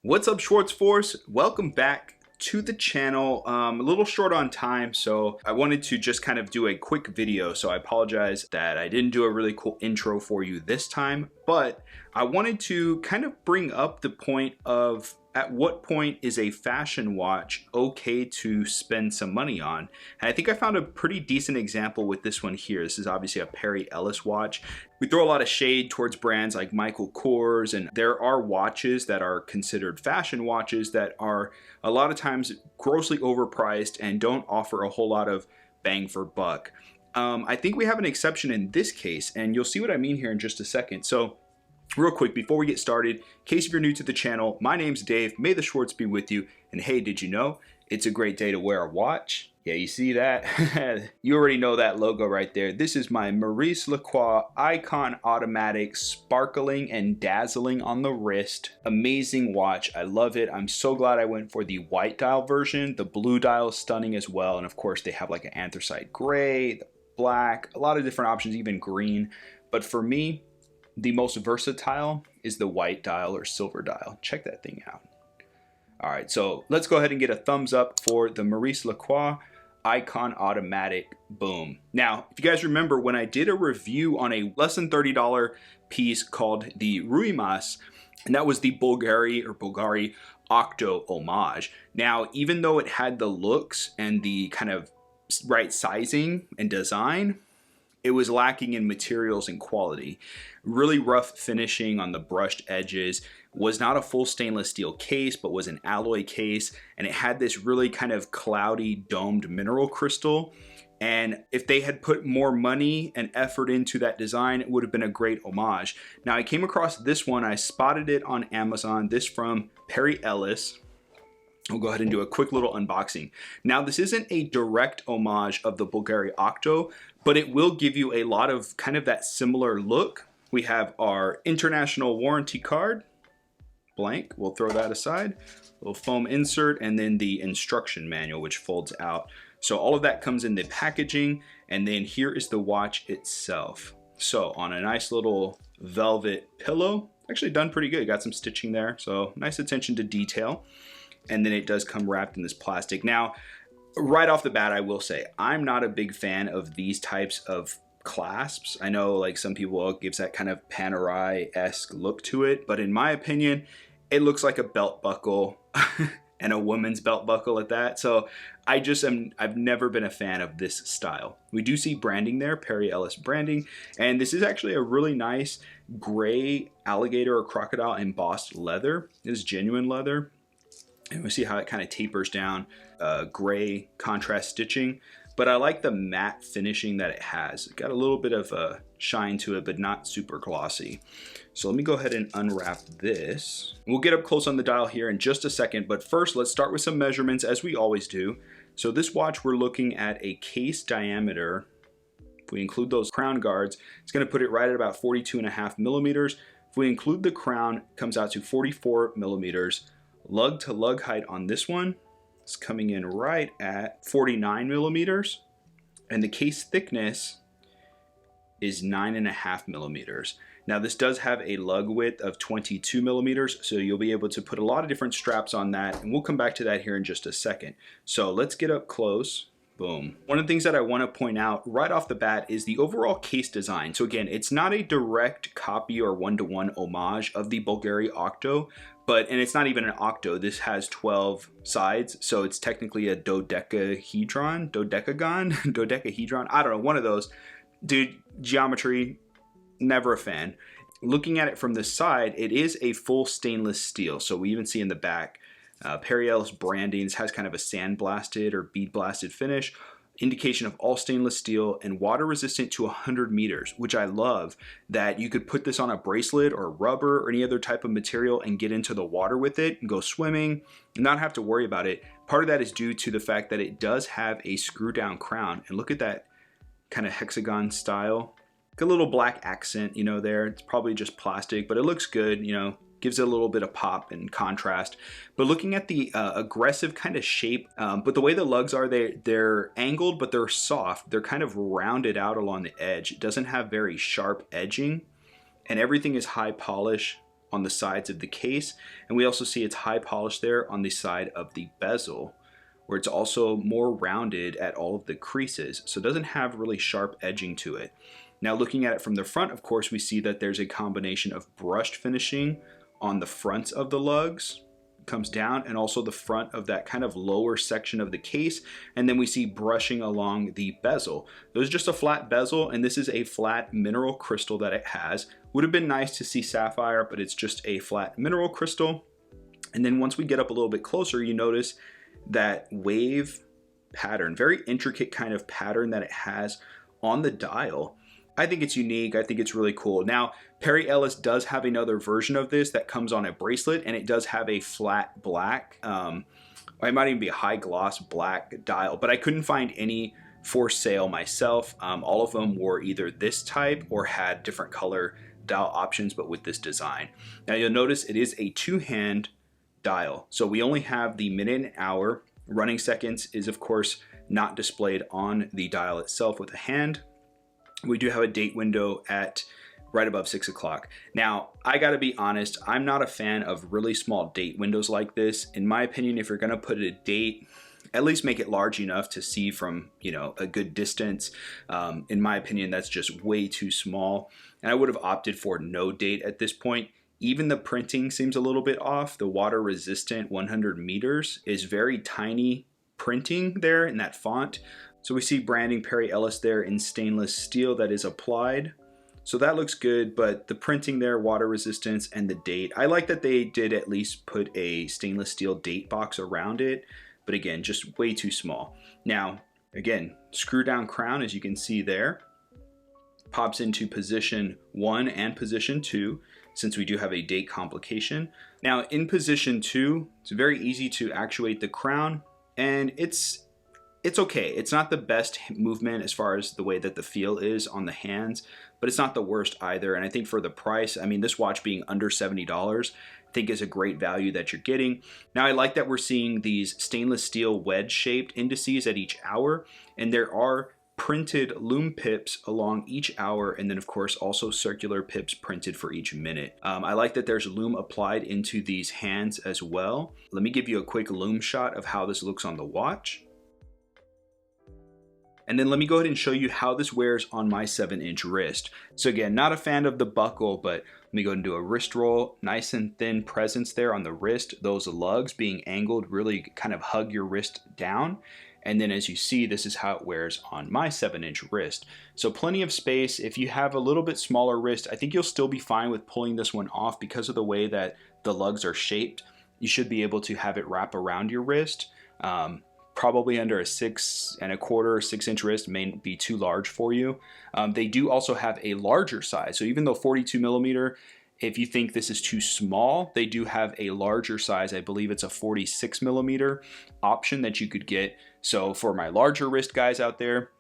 What's up, Schwartz Force? Welcome back to the channel. A little short on time, so I wanted to just kind of do a quick video. So I apologize that I didn't do a really cool intro for you this time, but I wanted to kind of bring up the point of at what point is a fashion watch okay to spend some money on? And I think I found a pretty decent example with this one here. This is obviously a PERRY ELLIS watch. We throw a lot of shade towards brands like Michael Kors, and there are watches that are considered fashion watches that are a lot of times grossly overpriced and don't offer a whole lot of bang for buck. I think we have an exception in this case, and you'll see what I mean here in just a second. So real quick, before we get started, in case if you're new to the channel, my name's Dave. May the Schwartz be with you. And hey, did you know it's a great day to wear a watch? Yeah, you see that? You already know that logo right there. This is my Maurice Lacroix Icon Automatic, sparkling and dazzling on the wrist. Amazing watch. I love it. I'm so glad I went for the white dial version. The blue dial is stunning as well. And of course, they have like an anthracite gray, black, a lot of different options, even green. But for me, the most versatile is the white dial or silver dial. Check that thing out. All right, so let's go ahead and get a thumbs up for the Maurice Lacroix Icon Automatic. Boom. Now, if you guys remember when I did a review on a less than $30 piece called the RUIMAS, and that was the BVLGARI Octo Homage. Now, even though it had the looks and the kind of right sizing and design, it was lacking in materials and quality. Really rough finishing on the brushed edges. Was not a full stainless steel case, but was an alloy case. And it had this really kind of cloudy domed mineral crystal. And if they had put more money and effort into that design, it would have been a great homage. Now I came across this one, I spotted it on Amazon, this from PERRY ELLIS. We'll go ahead and do a quick little unboxing. Now, this isn't a direct homage of the BVLGARI Octo, but it will give you a lot of kind of that similar look. We have our international warranty card, blank, we'll throw that aside, little foam insert, and then the instruction manual, which folds out. So all of that comes in the packaging, and then here is the watch itself. So on a nice little velvet pillow, actually done pretty good, got some stitching there, so nice attention to detail. And then it does come wrapped in this plastic. Now, right off the bat, I will say, I'm not a big fan of these types of clasps. I know like some people, it gives that kind of Panerai-esque look to it, but in my opinion, it looks like a belt buckle and a woman's belt buckle at that. So I've never been a fan of this style. We do see branding there, PERRY ELLIS branding, and this is actually a really nice gray alligator or crocodile embossed leather. It is genuine leather. And we see how it kind of tapers down, gray contrast stitching. But I like the matte finishing that it has. It got a little bit of a shine to it, but not super glossy. So let me go ahead and unwrap this. We'll get up close on the dial here in just a second, but first let's start with some measurements as we always do. So this watch, we're looking at a case diameter. If we include those crown guards, it's gonna put it right at about 42.5 millimeters. If we include the crown, it comes out to 44 millimeters. Lug to lug height on this one is coming in right at 49 millimeters, and the case thickness is 9.5 millimeters. Now this does have a lug width of 22 millimeters, so you'll be able to put a lot of different straps on that, and we'll come back to that here in just a second. So let's get up close. Boom. One of the things that I want to point out right off the bat is the overall case design. So again, it's not a direct copy or one-to-one homage of the BVLGARI Octo, and it's not even an octo. This has 12 sides, so it's technically a dodecahedron, dodecahedron. I don't know, one of those. Dude, geometry, never a fan. Looking at it from the side, it is a full stainless steel. So we even see in the back, PERRY ELLIS branding. This has kind of a sandblasted or bead blasted finish. Indication of all stainless steel and water resistant to 100 meters, which I love that you could put this on a bracelet or rubber or any other type of material and get into the water with it and go swimming and not have to worry about it. Part of that is due to the fact that it does have a screw down crown, and look at that kind of hexagon style. Like a little black accent, you know, there. It's probably just plastic, but it looks good, you know. Gives it a little bit of pop and contrast. But looking at the aggressive kind of shape, but the way the lugs are, they're angled, but they're soft. They're kind of rounded out along the edge. It doesn't have very sharp edging, and everything is high polish on the sides of the case. And we also see it's high polish there on the side of the bezel, where it's also more rounded at all of the creases. So it doesn't have really sharp edging to it. Now looking at it from the front, of course, we see that there's a combination of brushed finishing on the fronts of the lugs, comes down, and also the front of that kind of lower section of the case. And then we see brushing along the bezel. There's just a flat bezel, and this is a flat mineral crystal that it has. Would have been nice to see sapphire, but it's just a flat mineral crystal. And then once we get up a little bit closer, you notice that wave pattern, very intricate kind of pattern that it has on the dial. I think it's unique. I think it's really cool. Now, Perry Ellis does have another version of this that comes on a bracelet, and it does have a flat black, it might even be a high gloss black dial, but I couldn't find any for sale myself. All of them were either this type or had different color dial options, but with this design. Now you'll notice it is a two-hand dial. So we only have the minute and hour. Running seconds is of course not displayed on the dial itself with a hand. We do have a date window at right above 6 o'clock. Now, I gotta be honest, I'm not a fan of really small date windows like this. In my opinion, if you're gonna put a date, at least make it large enough to see from, you know, a good distance. In my opinion, that's just way too small. And I would have opted for no date at this point. Even the printing seems a little bit off. The water resistant 100 meters is very tiny printing there in that font. So we see branding Perry Ellis there in stainless steel that is applied. So that looks good, but the printing there, water resistance, and the date. I like that they did at least put a stainless steel date box around it, but again, just way too small. Now, again, screw down crown, as you can see there, pops into position 1 and position 2, since we do have a date complication. Now in position 2, it's very easy to actuate the crown, and it's okay. It's not the best movement as far as the way that the feel is on the hands, but it's not the worst either. And I think for the price, I mean, this watch being under $70, I think is a great value that you're getting. Now I like that we're seeing these stainless steel wedge shaped indices at each hour, and there are printed lume pips along each hour, and then of course also circular pips printed for each minute. I like that there's lume applied into these hands as well. Let me give you a quick lume shot of how this looks on the watch. And then let me go ahead and show you how this wears on my 7-inch wrist. So again, not a fan of the buckle, but let me go ahead and do a wrist roll. Nice and thin presence there on the wrist. Those lugs being angled really kind of hug your wrist down. And then as you see, this is how it wears on my 7-inch wrist. So plenty of space. If you have a little bit smaller wrist, I think you'll still be fine with pulling this one off because of the way that the lugs are shaped. You should be able to have it wrap around your wrist. Probably under a 6 1/4, 6-inch wrist may be too large for you. They do also have a larger size. So even though 42 millimeter, if you think this is too small, they do have a larger size. I believe it's a 46 millimeter option that you could get. So for my larger wrist guys out there,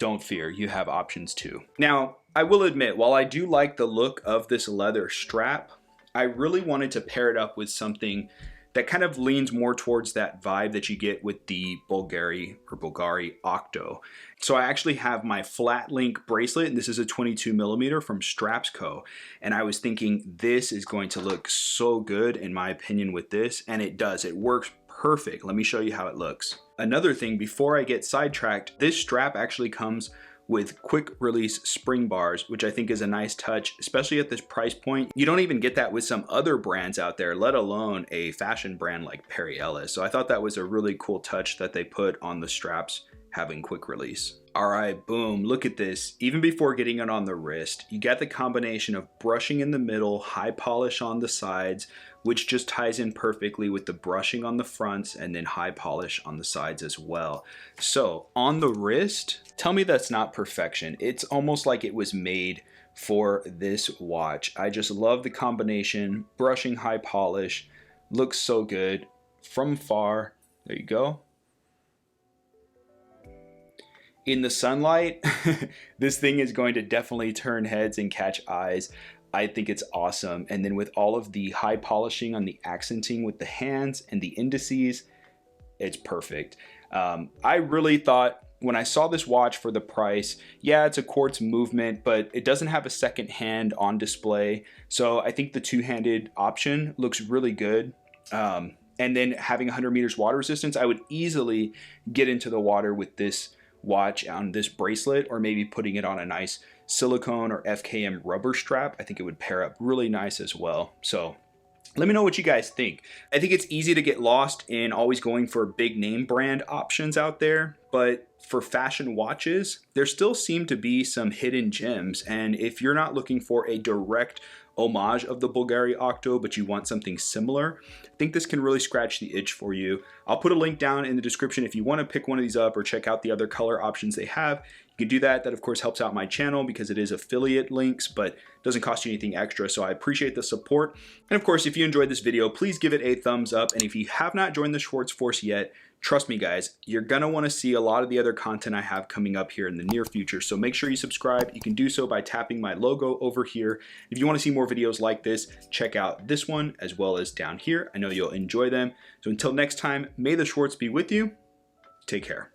don't fear, you have options too. Now, I will admit, while I do like the look of this leather strap, I really wanted to pair it up with something that kind of leans more towards that vibe that you get with the BVLGARI Octo. So I actually have my flat link bracelet, and this is a 22 millimeter from Straps Co. And I was thinking this is going to look so good in my opinion with this, and it does. It works perfect. Let me show you how it looks. Another thing before I get sidetracked, this strap actually comes with quick release spring bars, which I think is a nice touch, especially at this price point. You don't even get that with some other brands out there, let alone a fashion brand like Perry Ellis. So I thought that was a really cool touch that they put on the straps having quick release. All right, boom, look at this. Even before getting it on the wrist, you get the combination of brushing in the middle, high polish on the sides, which just ties in perfectly with the brushing on the fronts and then high polish on the sides as well. So on the wrist, tell me that's not perfection. It's almost like it was made for this watch. I just love the combination, brushing, high polish, looks so good from far. There you go. In the sunlight, this thing is going to definitely turn heads and catch eyes. I think it's awesome. And then with all of the high polishing on the accenting with the hands and the indices, it's perfect. I really thought when I saw this watch for the price, yeah, it's a quartz movement, but it doesn't have a second hand on display. So I think the two-handed option looks really good. And then having 100 meters water resistance, I would easily get into the water with this watch on this bracelet, or maybe putting it on a nice silicone or FKM rubber strap. I think it would pair up really nice as well. So let me know what you guys think. I think it's easy to get lost in always going for big name brand options out there, but for fashion watches, there still seem to be some hidden gems. And if you're not looking for a direct homage of the BVLGARI Octo, but you want something similar, I think this can really scratch the itch for you. I'll put a link down in the description if you want to pick one of these up or check out the other color options they have. You can do that. That of course helps out my channel because it is affiliate links, but doesn't cost you anything extra. So I appreciate the support. And of course, if you enjoyed this video, please give it a thumbs up. And if you have not joined the Schwartz Force yet, trust me guys, you're gonna wanna see a lot of the other content I have coming up here in the near future. So make sure you subscribe. You can do so by tapping my logo over here. If you wanna see more videos like this, check out this one as well as down here. I know you'll enjoy them. So until next time, may the Schwartz be with you. Take care.